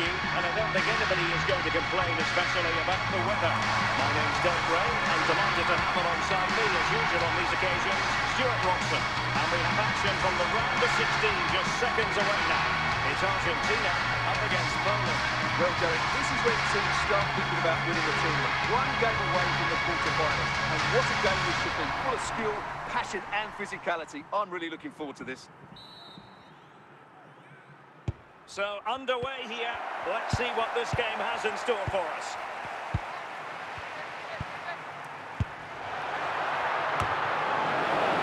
you, and I don't think anybody is going to complain especially about the weather. My name's Dave Ray, and delighted to have alongside me as usual on these occasions, Stuart Robson. And we have action from the round of 16 just seconds away now. It's Argentina up against Poland. Well, Derek, this is when teams start thinking about winning a tournament. One game away from the quarter-finals. And what a game this should be. Full of skill, passion and physicality. I'm really looking forward to this. So, underway here. Let's see what this game has in store for us.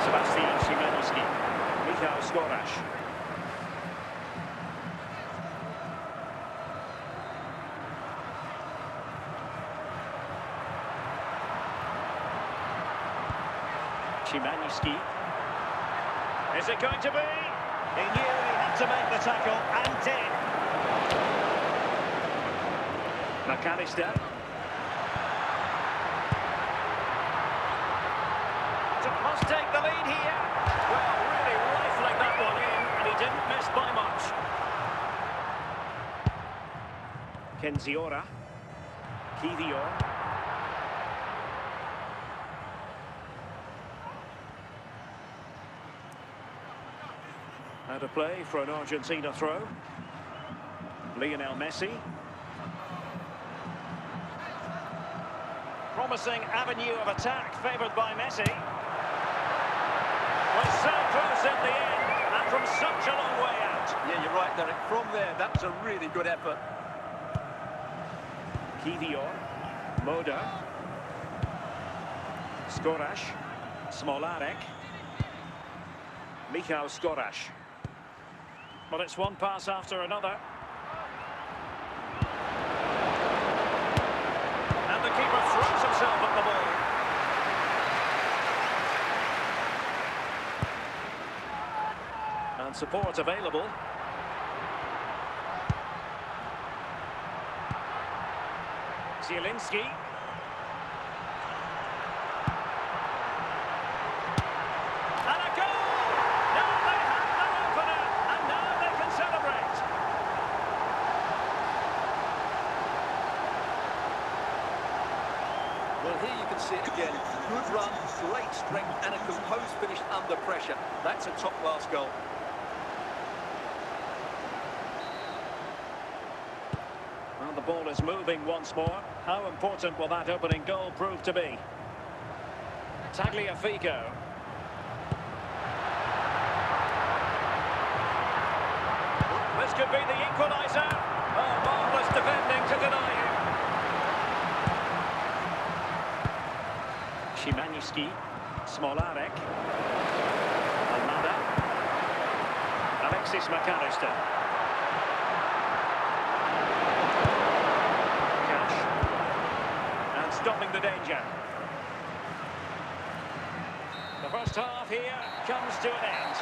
Sebastian Szymanski, Michał Skoraś. Szymanski. Is it going to be? He knew he had to make the tackle and did. McAllister. Must take the lead here. Well, really rifling that one in, and he didn't miss by much. Kenziora. Kivior. Out of play for an Argentina throw. Lionel Messi. Promising avenue of attack favoured by Messi. Was so close in the end, and from such a long way out. Yeah, you're right, Derek. From there, that was a really good effort. Kivior. Moda. Skoraś. Smolarek. Michał Skoraś. Well, it's one pass after another. And the keeper throws himself at the ball. And support available. Zielinski. And a goal! Now they have their opener, and now they can celebrate. Well, here you can see it again. Good run, great strength, and a composed finish under pressure. That's a top-class goal. Well, the ball is moving once more. How important will that opening goal prove to be? Tagliafico. This could be the equaliser. Oh, marvellous defending to deny him. Szymanski, Smolarek, Almada, Alexis McAllister. Cash. And stopping the danger. The first half here comes to an end.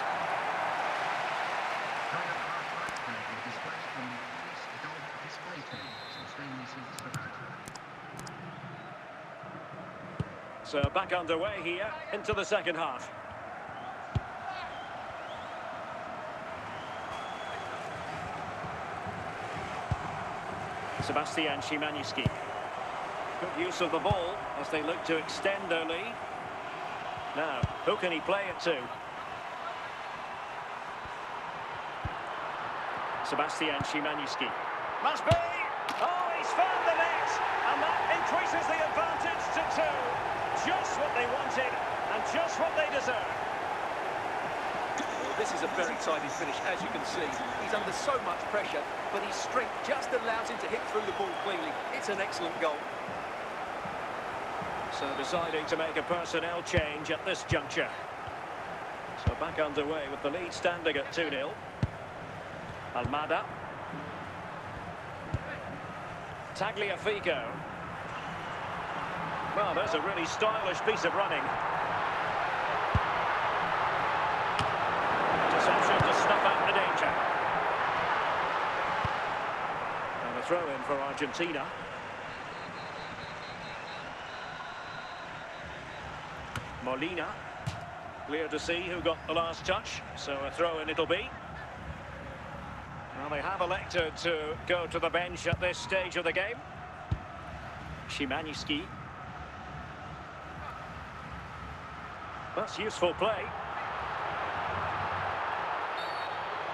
So back underway here into the second half. Sebastian Szymanski. Good use of the ball as they look to extend their lead. Now, who can he play it to? Sebastian Szymanski. Must be! Oh, he's found the net! And that increases the advantage to 2. Just what they wanted, and just what they deserve. Well, this is a very tidy finish, as you can see. He's under so much pressure, but his strength just allows him to hit through the ball cleanly. It's an excellent goal. So deciding to make a personnel change at this juncture. So back underway with the lead standing at 2-0. Almada. Tagliafico. Well, there's a really stylish piece of running. Interception to snuff out the danger. And a throw-in for Argentina. Molina. Clear to see who got the last touch, so a throw-in it'll be. Well, they have elected to go to the bench at this stage of the game. Szymański. That's useful play.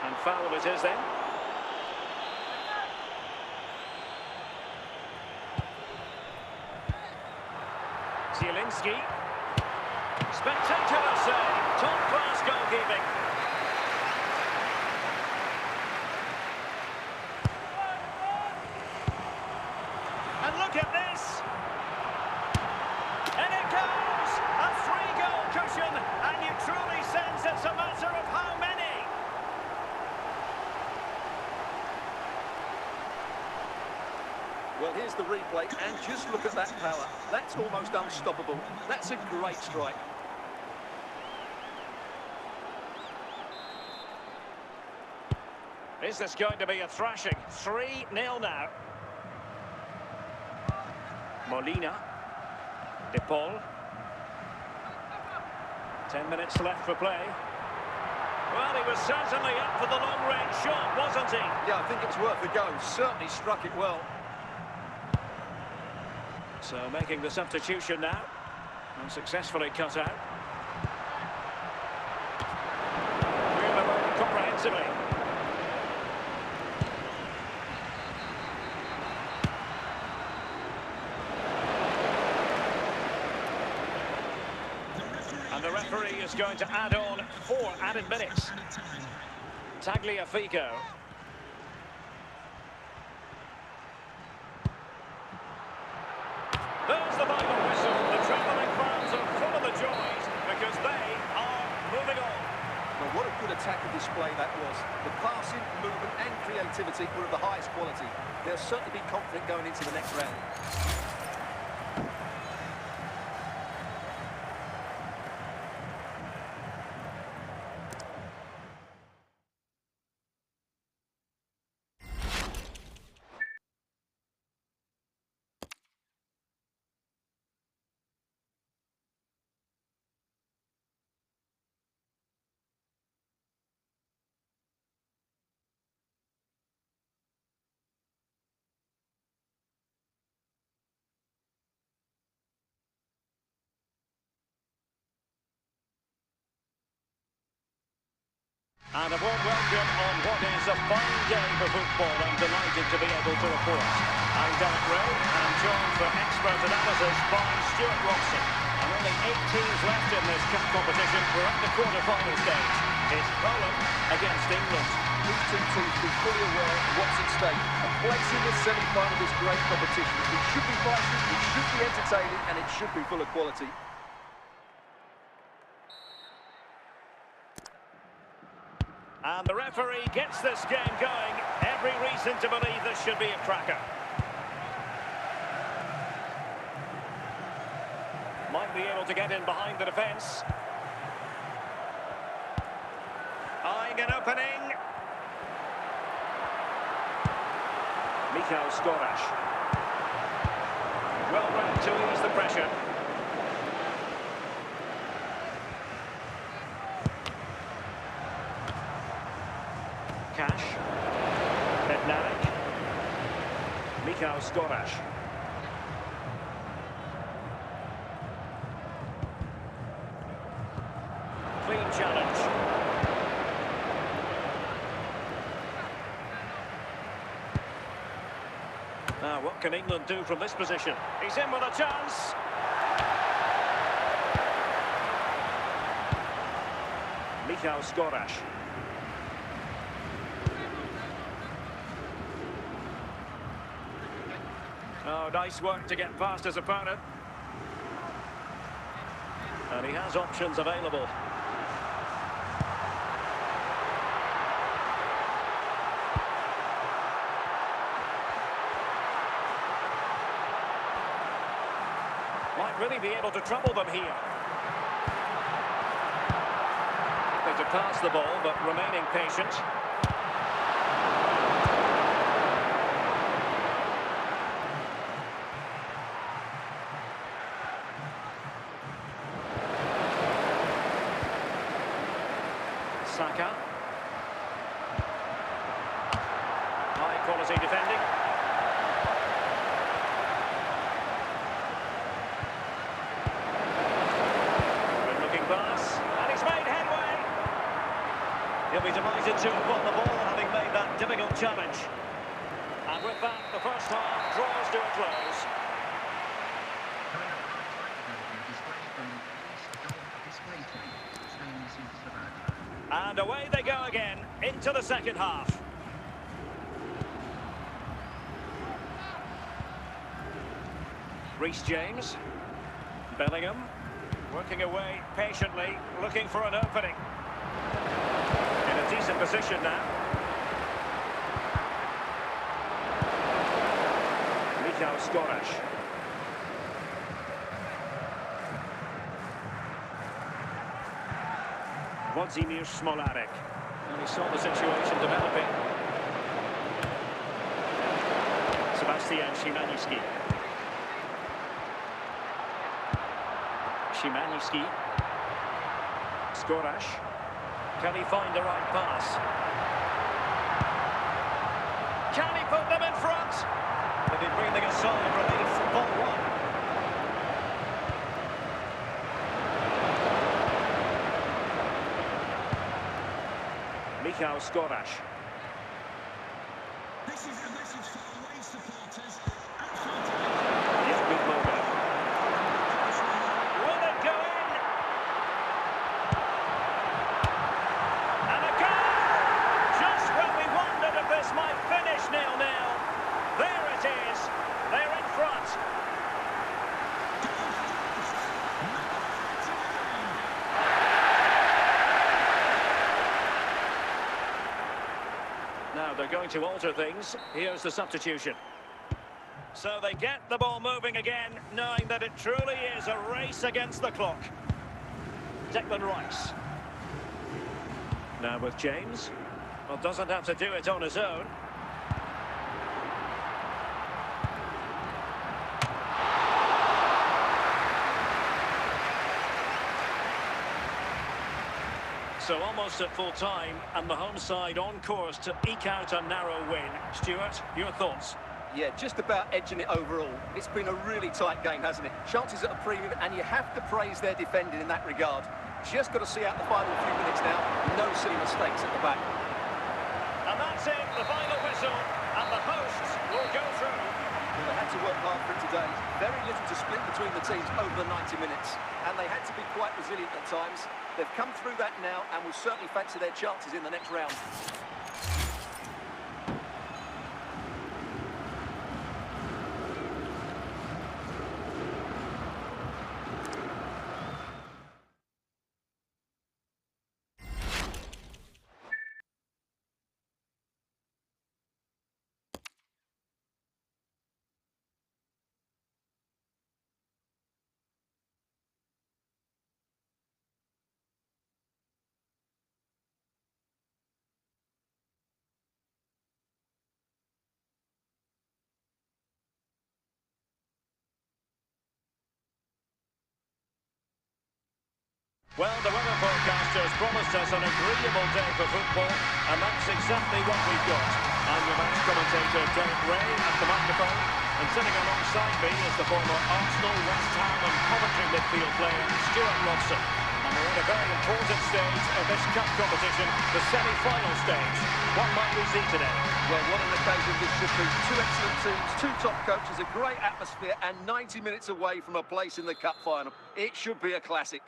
And foul it is then. Zielinski. Spectacular save. Top-class goalkeeping. And look at this. And it goes. A three-goal cushion. And you truly sense it's a matter of how many. Well, here's the replay, and just look at that power. That's almost unstoppable. That's a great strike. Is this going to be a thrashing? 3-0 now. Molina. De Paul. 10 minutes left for play. Well, he was certainly up for the long-range shot, wasn't he? Yeah, I think it's worth a go. Certainly struck it well. So making the substitution now. And successfully cut out. Really working comprehensively. And the referee is going to add on 4 added minutes. Tagliafico. There's the final whistle. The travelling fans are full of the joys because they are moving on. Well, what a good attacking display that was. The passing, movement and creativity were of the highest quality. They'll certainly be confident going into the next round. And a warm welcome on what is a fine day for football. I'm delighted to be able to report. I'm Derek Ray, and I'm joined for expert analysis by Stuart Robson. And only 8 teams left in this cup competition. We're at the quarter-final stage. It's Poland against England. These two teams will be fully aware of what's at stake. A place in the semi-final of this great competition. It should be feisty, it should be entertaining, and it should be full of quality. And the referee gets this game going. Every reason to believe this should be a cracker. Might be able to get in behind the defence. Eyeing an opening. Michał Skoraś. Well read to ease the pressure. Cash. Bednarek. Michał Skoraś. Clean challenge. Now, what can England do from this position? He's in with a chance. Michał Skoraś. Oh, nice work to get past his opponent. And he has options available. Might really be able to trouble them here. They to pass the ball, but remaining patient. Saka. quality defending. Good looking pass, and he's made headway. He'll be delighted to have won the ball, having made that difficult challenge. And with that, the first half draws to a close. And away they go again, into the second half. Reece James. Bellingham. Working away patiently, looking for an opening. In a decent position now. Biało-Czerwoni. Włodzimierz Smolarek. And he saw the situation developing. Sebastian Szymański. Szymański. Skoraś. Can he find the right pass? Can he put them in front? And he's breathing a sigh of relief. Ball one. Biało-Czerwoni. This is a message for away supporters. Yes, good moment. Will it go in? And a goal! Just when we wondered if this might finish 0-0. There it is. They're in front. Now they're going to alter things. Here's the substitution. So they get the ball moving again, knowing that it truly is a race against the clock. Declan Rice. Now with James. Well, doesn't have to do it on his own. So almost at full time, and the home side on course to eke out a narrow win. Stuart, your thoughts? Yeah, just about edging it overall. It's been a really tight game, hasn't it? Chances at a premium, and you have to praise their defending in that regard. Just got to see out the final few minutes now. No silly mistakes at the back. And that's it, the final whistle, and the hosts will go through. Well, they had to work hard for it today. Very little to split between the teams over the 90 minutes. And they had to be quite resilient at times. They've come through that now and will certainly fancy their chances in the next round. Well, the weather forecasters promised us an agreeable day for football, and that's exactly what we've got. I'm your match commentator, Derek Ray, at the microphone, and sitting alongside me is the former Arsenal, West Ham and Coventry midfield player, Stuart Robson. And we're at a very important stage of this cup competition, the semi-final stage. What might we see today? Well, what an occasion this should be. Two excellent teams, two top coaches, a great atmosphere, and 90 minutes away from a place in the cup final. It should be a classic.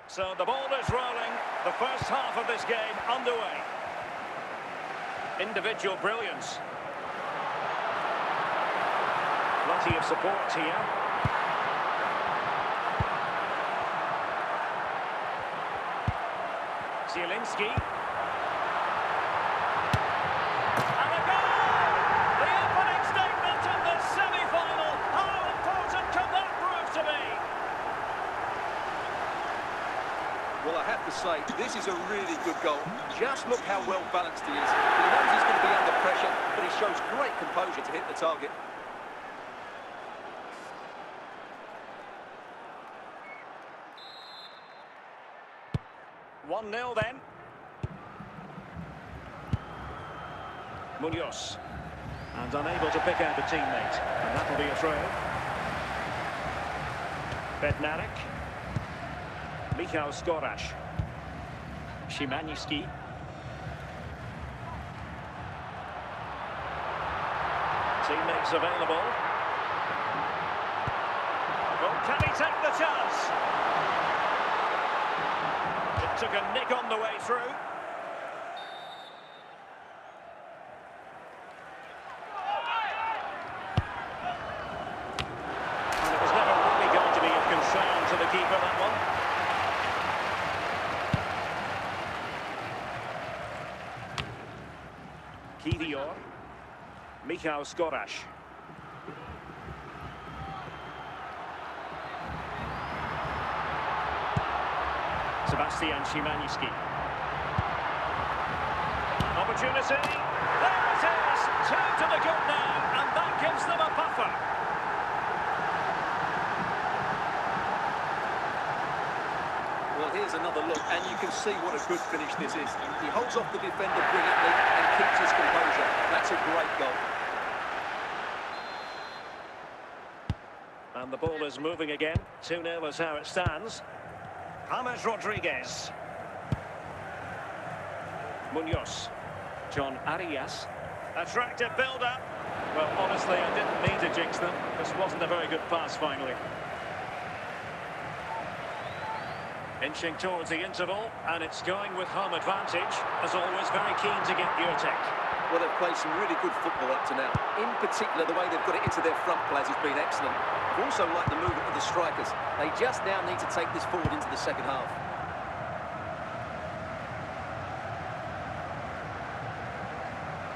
So the ball is rolling, the first half of this game underway. Individual brilliance. Plenty of support here. Zielinski. And a goal! The opening statement in the semi-final. How important can that prove to be? Well, I have to say, this is a really good goal. Just look how well balanced he is. He knows he's going to be under pressure, but he shows great composure to hit the target. Munoz. And unable to pick out a teammate. And that'll be a throw. Bednarek. Michał Skoraś. Szymański. Teammates available. Well, can he take the chance? It took a nick on the way through. And it was never really going to be of concern to the keeper, that one. Kiwior. Michał Skoraś. Sebastian Szymański. Opportunity. There it is. Two to the good now, and that gives them a buffer. Well, here's another look, and you can see what a good finish this is. He holds off the defender brilliantly and keeps his composure. That's a great goal. And the ball is moving again. 2-0 is how it stands. James Rodriguez. Munoz. John Arias. Attractive build-up. Well, honestly, I didn't mean to jinx them. This wasn't a very good pass, finally. Inching towards the interval, and it's going with home advantage. As always, very keen to get your take. Well, they've played some really good football up to now. In particular, the way they've got it into their front players has been excellent. I've also liked the movement of the strikers. They just now need to take this forward into the second half.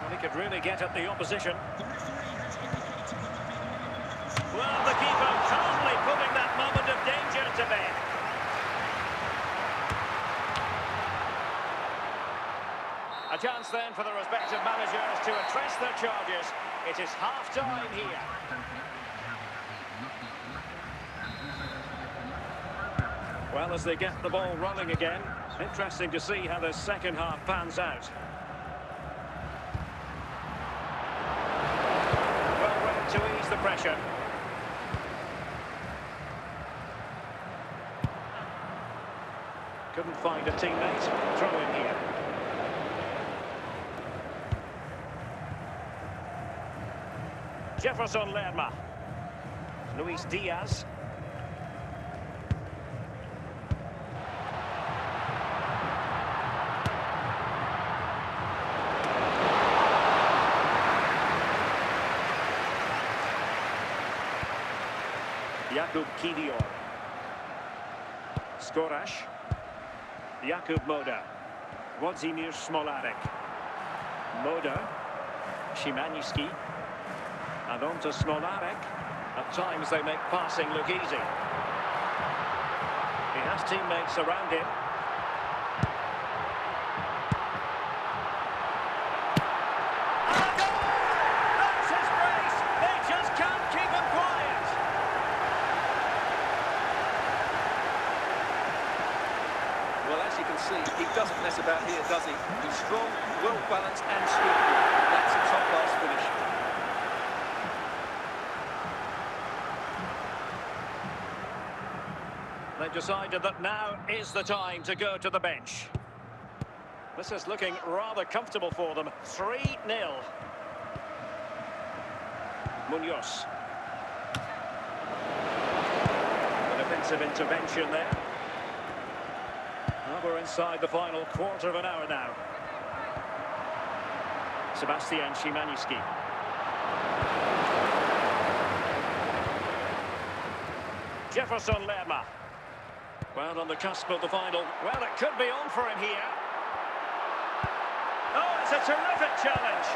Well, he could really get at the opposition. The referee has indicated there will be a minimum. Well, the keeper calmly putting that moment of danger to bed. A chance then for the respective managers to address their charges. It is half-time here. Well, as they get the ball rolling again, interesting to see how the second half pans out. Well read to ease the pressure. Couldn't find a teammate. Throw in here. Jefferson Lerma. Luis Diaz. Jakub Kiwior. Skoraś. Jakub Moda. Włodzimierz Smolarek. Moda. Szymański. And on to Smolarek. At times they make passing look easy. He has teammates around him. And a goal! That's his brace! They just can't keep him quiet! Well, as you can see, he doesn't mess about here, does he? He's strong, well-balanced and skillful. That's a top-class finish. They've decided that now is the time to go to the bench. This is looking rather comfortable for them. 3-0. Munoz. The defensive intervention there. Well, we're inside the final quarter of an hour now. Sebastian Szymański. Jefferson Lerma. Well, on the cusp of the final. Well, it could be on for him here. Oh, it's a terrific challenge.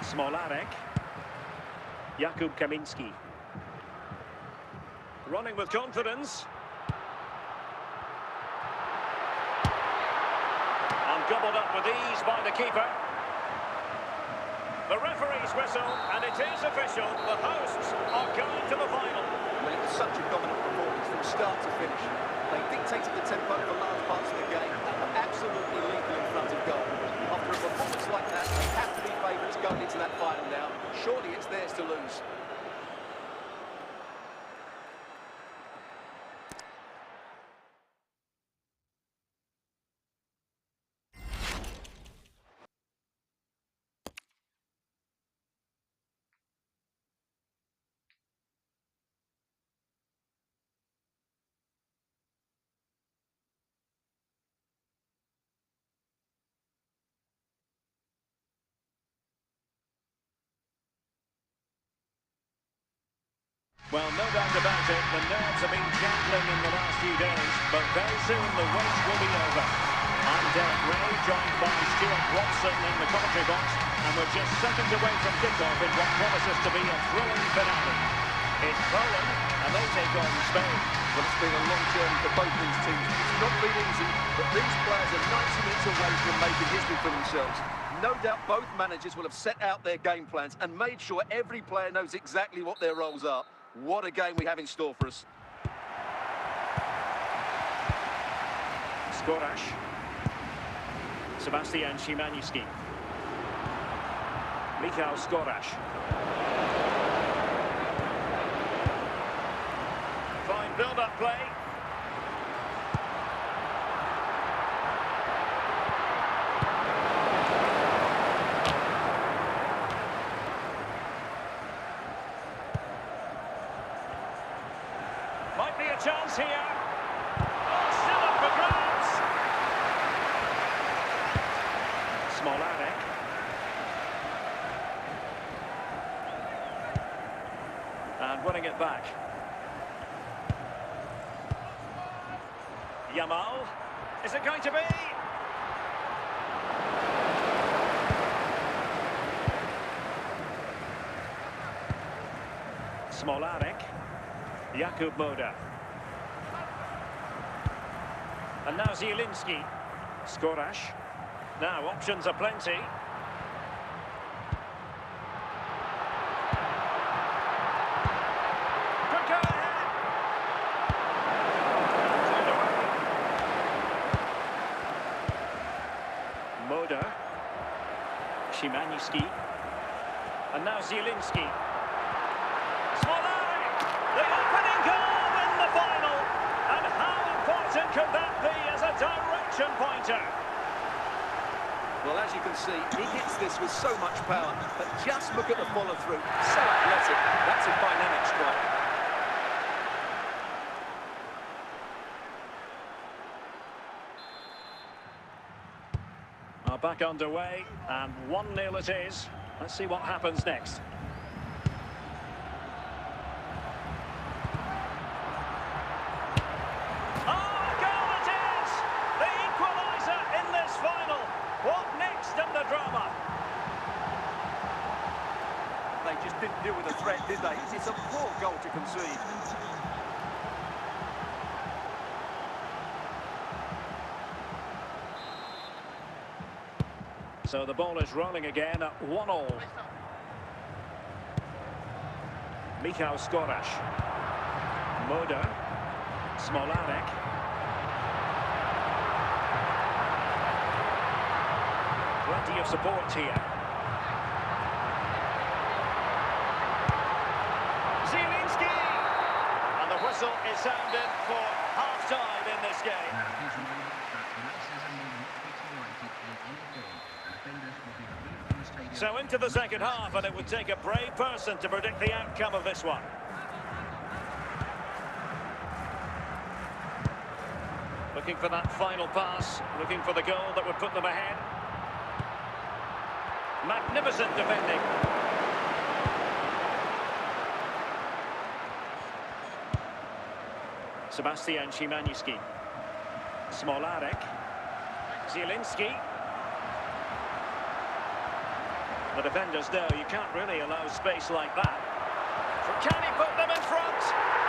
Smolarek. Jakub Kaminski. Running with confidence. And gobbled up with ease by the keeper. The referee's whistle, and it is official. The hosts are going to the final. Well, it was such a dominant performance from start to finish. They dictated the tempo for large parts of the game and were absolutely lethal in front of goal. After a performance like that, they have to be favourites going into that final now. Surely it's theirs to lose. Well, no doubt about it, the nerves have been gambling in the last few days, but very soon the wait will be over. I'm Derek Ray, joined by Stuart Watson in the commentary box, and we're just seconds away from kickoff in what promises to be a thrilling finale. It's Poland, and they take on Spain. Well, it's been a long journey for both these teams. It's not been easy, but these players are 90 minutes away from making history for themselves. No doubt both managers will have set out their game plans and made sure every player knows exactly what their roles are. What a game we have in store for us. Skoraś. Sebastian Szymański. Michał Skoraś. Fine build-up play. Might be a chance here. Oh, still up for grabs. Smolarek. And winning it back. Yamal. Is it going to be? Smolarek. Jakub Moda. And now Zielinski. Skoraś. Now options are plenty. Could go ahead. Turned away. Moda. Szymański. And now Zielinski. Smolarek. The opening goal in the final. And how important could that be as a direction pointer? Well, as you can see, he hits this with so much power, but just look at the follow-through. So athletic. That's a dynamic strike. Are back underway, and 1-0 it is. Let's see what happens next. They just didn't deal with the threat, did they? It's a poor goal to concede. So the ball is rolling again at 1-1. Michał Skoraś. Moda. Smolarek. Plenty of support here. Zielinski! And the whistle is sounded for half-time in this game. So into the second half, and it would take a brave person to predict the outcome of this one. Looking for that final pass, looking for the goal that would put them ahead. Magnificent defending. Sebastian Szymański. Smolarek. Zielinski. The defenders know you can't really allow space like that. Can he put them in front?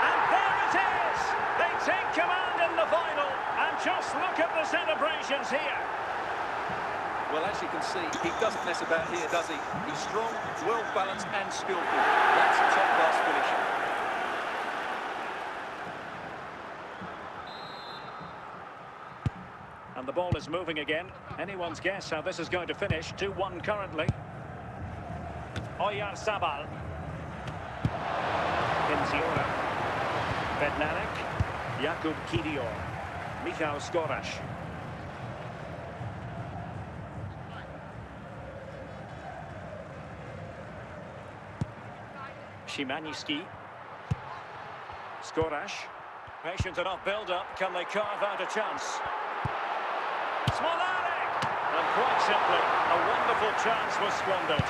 And there it is! They take command in the final. And just look at the celebrations here. Well, as you can see, he doesn't mess about here, does he? He's strong, well-balanced and skillful. That's a top-class finish. And the ball is moving again. Anyone's guess how this is going to finish. 2-1 currently. Oyarzabal. Pinziora. Bednarek. Jakub Kiwior. Michał Skoraś. Szymański. Skoraś. Patient enough build-up. Can they carve out a chance? Smolarek! And quite simply, a wonderful chance was squandered.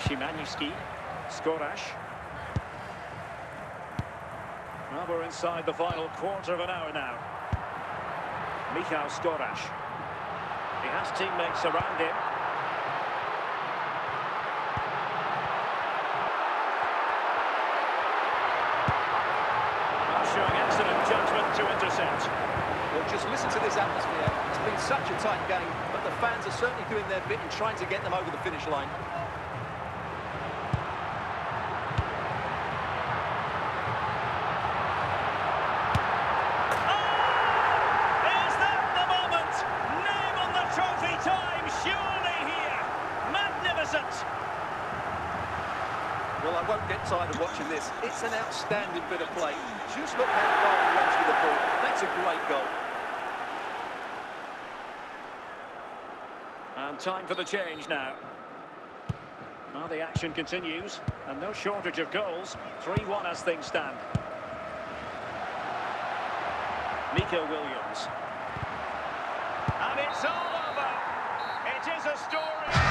Szymański. Skoraś. Well, we're inside the final quarter of an hour now. Michał Skoraś. He has teammates around him. Showing excellent judgment to intercept. Well, just listen to this atmosphere. It's been such a tight game, but the fans are certainly doing their bit in trying to get them over the finish line. Is that the moment? Name on the trophy time, surely here. Magnificent. Well, I won't get tired of watching this. It's an outstanding bit of play. Just look how far he runs with the ball. That's a great goal. And time for the change now. Well, the action continues, and no shortage of goals. 3-1 as things stand. Nico Williams. And it's all over. It is a story.